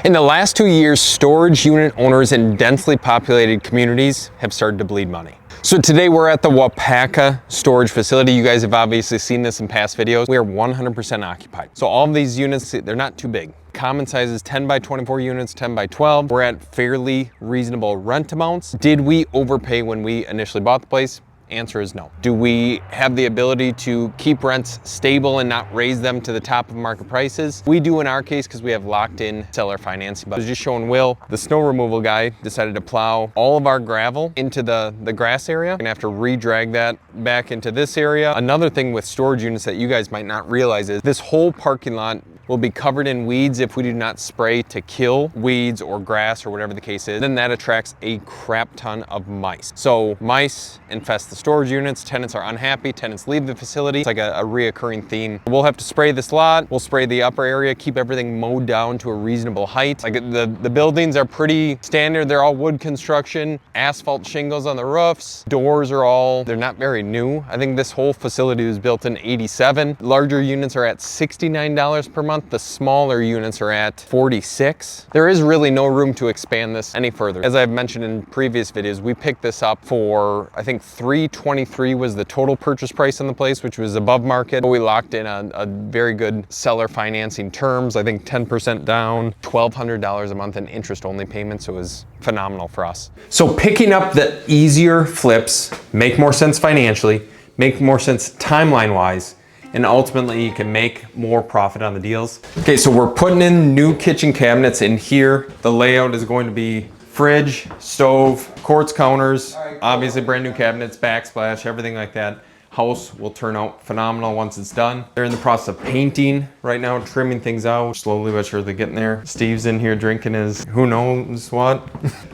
In the last 2 years, storage unit owners in densely populated communities have started to bleed money. So today we're at the Waupaca storage facility. You guys have obviously seen this in past videos. We are 100% occupied. So all of these units, they're not too big. Common size is 10 by 24 units, 10 by 12. We're at fairly reasonable rent amounts. Did we overpay when we initially bought the place? Answer is no. Do we have the ability to keep rents stable and not raise them to the top of market prices? We do in our case because we have locked in seller financing. But I was just showing Will, the snow removal guy decided to plow all of our gravel into the grass area. We're gonna have to re-drag that back into this area. Another thing with storage units that you guys might not realize is this whole parking lot will be covered in weeds if we do not spray to kill weeds or grass or whatever the case is. Then that attracts a crap ton of mice. So mice infest the storage units, tenants are unhappy, tenants leave the facility. It's like a reoccurring theme. We'll have to spray this lot, we'll spray the upper area, keep everything mowed down to a reasonable height. Like the buildings are pretty standard, they're all wood construction, asphalt shingles on the roofs, doors are all, they're not very new. I think this whole facility was built in '87. Larger units are at $69 per month. The smaller units are at $46. There is really no room to expand this any further. As I've mentioned in previous videos, we picked this up for, I think $323 was the total purchase price in the place, which was above market. We locked in a very good seller financing terms. I think 10% down, $1,200 a month in interest only payments. So it was phenomenal for us. So picking up the easier flips make more sense financially, make more sense timeline wise, and ultimately you can make more profit on the deals. Okay, so we're putting in new kitchen cabinets in here. The layout is going to be fridge, stove, quartz counters, obviously brand new cabinets, backsplash, everything like that. House will turn out phenomenal once it's done. They're in the process of painting right now, trimming things out. Slowly but surely getting there. Steve's in here drinking his who knows what.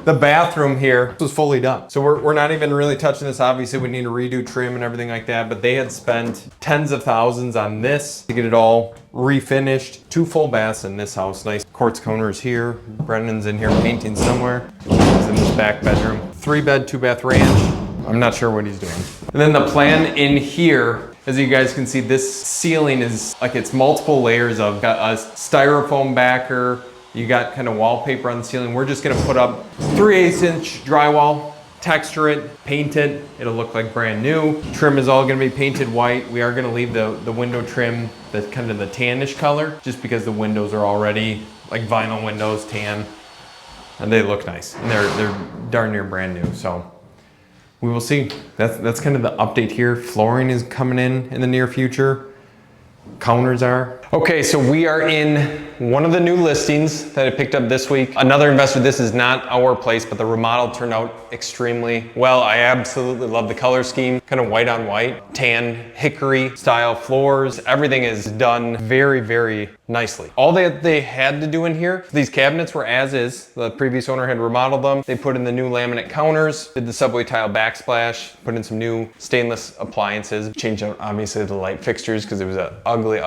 The bathroom here was fully done. So we're not even really touching this. Obviously we need to redo trim and everything like that, but they had spent tens of thousands on this to get it all refinished. 2 full baths in this house. Nice quartz counters here. Brendan's in here painting somewhere. He's in this back bedroom. 3-bed, 2-bath ranch. I'm not sure what he's doing. And then the plan in here, as you guys can see, this ceiling is like it's multiple layers of got a styrofoam backer. You got kind of wallpaper on the ceiling. We're just gonna put up 3/8" drywall, texture it, paint it. It'll look like brand new. Trim is all gonna be painted white. We are gonna leave the window trim, the kind of the tannish color, just because the windows are already like vinyl windows, tan, and they look nice. And they're darn near brand new, so. We will see. That's kind of the update here. Flooring is coming in the near future. Counters are. Okay, so we are in one of the new listings that I picked up this week. Another investor, this is not our place, but the remodel turned out extremely well. I absolutely love the color scheme, kind of white on white, tan hickory style floors. Everything is done very, very nicely. All that they had to do in here, these cabinets were as is. The previous owner had remodeled them. They put in the new laminate counters, did the subway tile backsplash, put in some new stainless appliances, changed out obviously the light fixtures because it was an ugly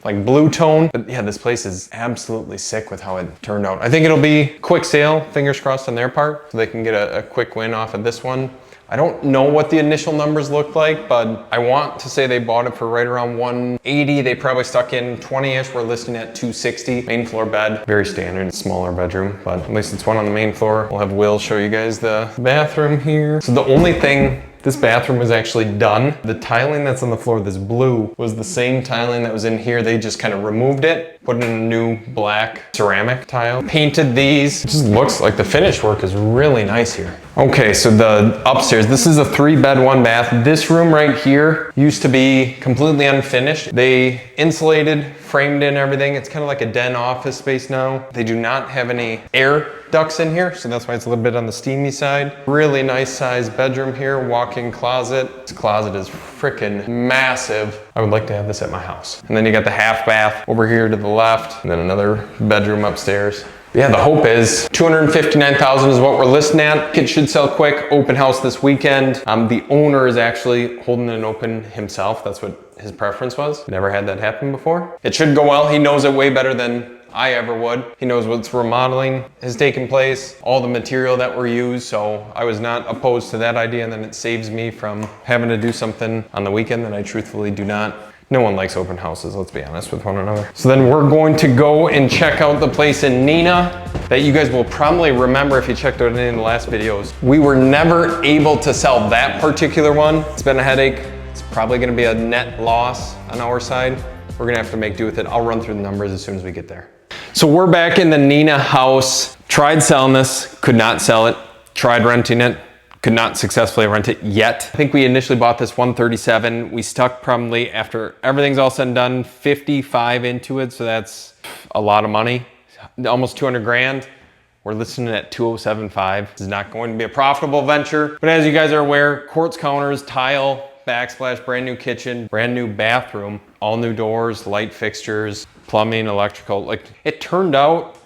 like blue tone. But yeah, this place is absolutely sick with how it turned out. I think it'll be quick sale, fingers crossed on their part, so they can get a quick win off of this one. I don't know what the initial numbers look like, but I want to say they bought it for right around 180. They probably stuck in 20-ish. We're listing at 260. Main floor bed, very standard, smaller bedroom, but at least it's one on the main floor. We'll have Will show you guys the bathroom here. So the only thing, this bathroom was actually done. The tiling that's on the floor, this blue, was the same tiling that was in here. They just kind of removed it, put in a new black ceramic tile, painted these. It just looks like the finished work is really nice here. Okay, so the upstairs, this is a 3-bed, 1-bath. This room right here used to be completely unfinished. They insulated, framed in everything. It's kind of like a den office space now. They do not have any air ducts in here, so that's why it's a little bit on the steamy side. Really nice sized bedroom here, walk-in closet. This closet is freaking massive. I would like to have this at my house. And then you got the half bath over here to the left, and then another bedroom upstairs. Yeah, the hope is $259,000 is what we're listing at. It should sell quick. Open house this weekend. The owner is actually holding an open himself. That's what his preference was. Never had that happen before. It should go well. He knows it way better than I ever would. He knows what's remodeling has taken place, all the material that were used, so I was not opposed to that idea, and then it saves me from having to do something on the weekend that I truthfully do not No one likes open houses, let's be honest with one another. So then we're going to go and check out the place in Neenah that you guys will probably remember if you checked out any of the last videos. We were never able to sell that particular one. It's been a headache. It's probably gonna be a net loss on our side. We're gonna have to make do with it. I'll run through the numbers as soon as we get there. So we're back in the Neenah house. Tried selling this, could not sell it. Tried renting it, could not successfully rent it yet. I think we initially bought this 137. We stuck probably, after everything's all said and done, 55 into it. So that's a lot of money, almost 200 grand. We're listing it at 207.5. This is not going to be a profitable venture. But as you guys are aware, quartz counters, tile, backsplash, brand new kitchen, brand new bathroom, all new doors, light fixtures, plumbing, electrical. Like, it turned out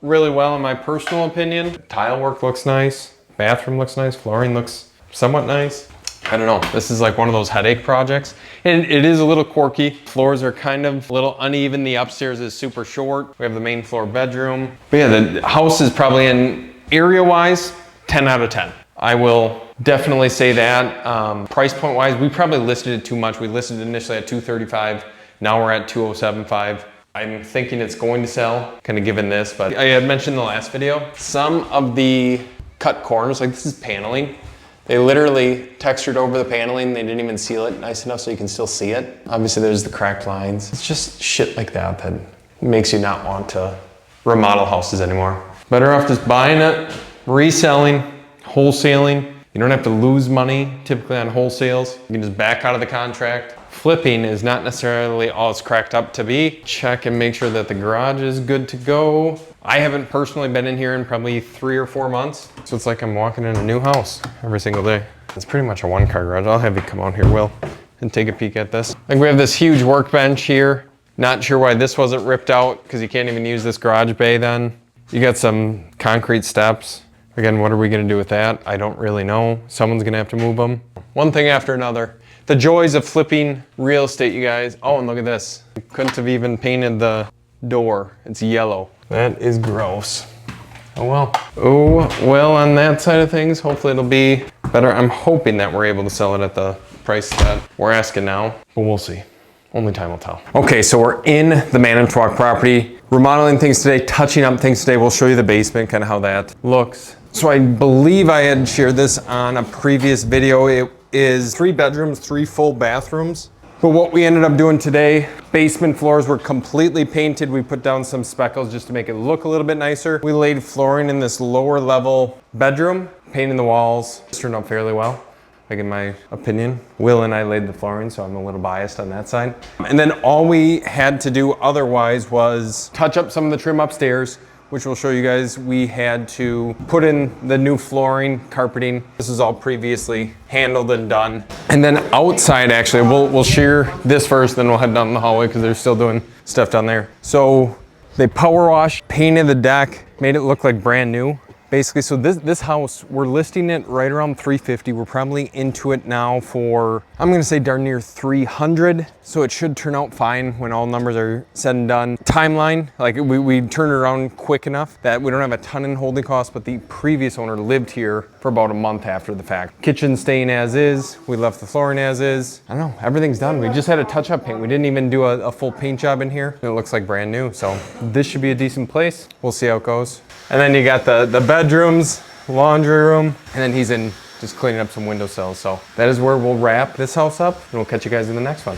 really well in my personal opinion. Tile work looks nice, bathroom looks nice, flooring looks somewhat nice. I don't know, this is like one of those headache projects. And it is a little quirky. Floors are kind of a little uneven. The upstairs is super short. We have the main floor bedroom. But yeah, the house is probably, in area-wise, 10 out of 10. I will definitely say that. Price point wise, we probably listed it too much. We listed it initially at 235. Now we're at 207.5. I'm thinking it's going to sell, kind of given this, but I had mentioned in the last video, some of the cut corners, like this is paneling. They literally textured over the paneling. They didn't even seal it nice enough so you can still see it. Obviously there's the cracked lines. It's just shit like that that makes you not want to remodel houses anymore. Better off just buying it, reselling, wholesaling. You don't have to lose money typically on wholesales. You can just back out of the contract. Flipping is not necessarily all it's cracked up to be. Check and make sure that the garage is good to go. I haven't personally been in here in probably 3 or 4 months. So it's like I'm walking in a new house every single day. It's pretty much a one-car garage. I'll have you come out here, Will, and take a peek at this. Like, we have this huge workbench here. Not sure why this wasn't ripped out because you can't even use this garage bay then. You got some concrete steps. Again, what are we gonna do with that? I don't really know. Someone's gonna have to move them. One thing after another. The joys of flipping real estate, you guys. Oh, and look at this. Couldn't have even painted the door. It's yellow. That is gross. Oh well. Oh well, on that side of things, hopefully it'll be better. I'm hoping that we're able to sell it at the price that we're asking now, but we'll see. Only time will tell. Okay, so we're in the Manitowoc property, remodeling things today, touching up things today. We'll show you the basement, kind of how that looks. So I believe I had shared this on a previous video. It is 3 bedrooms, 3 full bathrooms. But what we ended up doing today, basement floors were completely painted. We put down some speckles just to make it look a little bit nicer. We laid flooring in this lower level bedroom, painting the walls. It turned out fairly well, like in my opinion. Will and I laid the flooring, so I'm a little biased on that side. And then all we had to do otherwise was touch up some of the trim upstairs, which we'll show you guys. We had to put in the new flooring, carpeting. This is all previously handled and done. And then outside, actually, we'll share this first, then we'll head down the hallway because they're still doing stuff down there. So they power washed, painted the deck, made it look like brand new. Basically, so this house, we're listing it right around 350. We're probably into it now for, I'm gonna say darn near 300. So it should turn out fine when all numbers are said and done. Timeline, like we turned it around quick enough that we don't have a ton in holding costs, but the previous owner lived here for about a month after the fact. Kitchen staying as is. We left the flooring as is. I don't know, everything's done. We just had a touch-up paint. We didn't even do a full paint job in here. It looks like brand new. So this should be a decent place. We'll see how it goes. And then you got the bedrooms, laundry room, and then he's in just cleaning up some windowsills. So that is where we'll wrap this house up, and we'll catch you guys in the next one.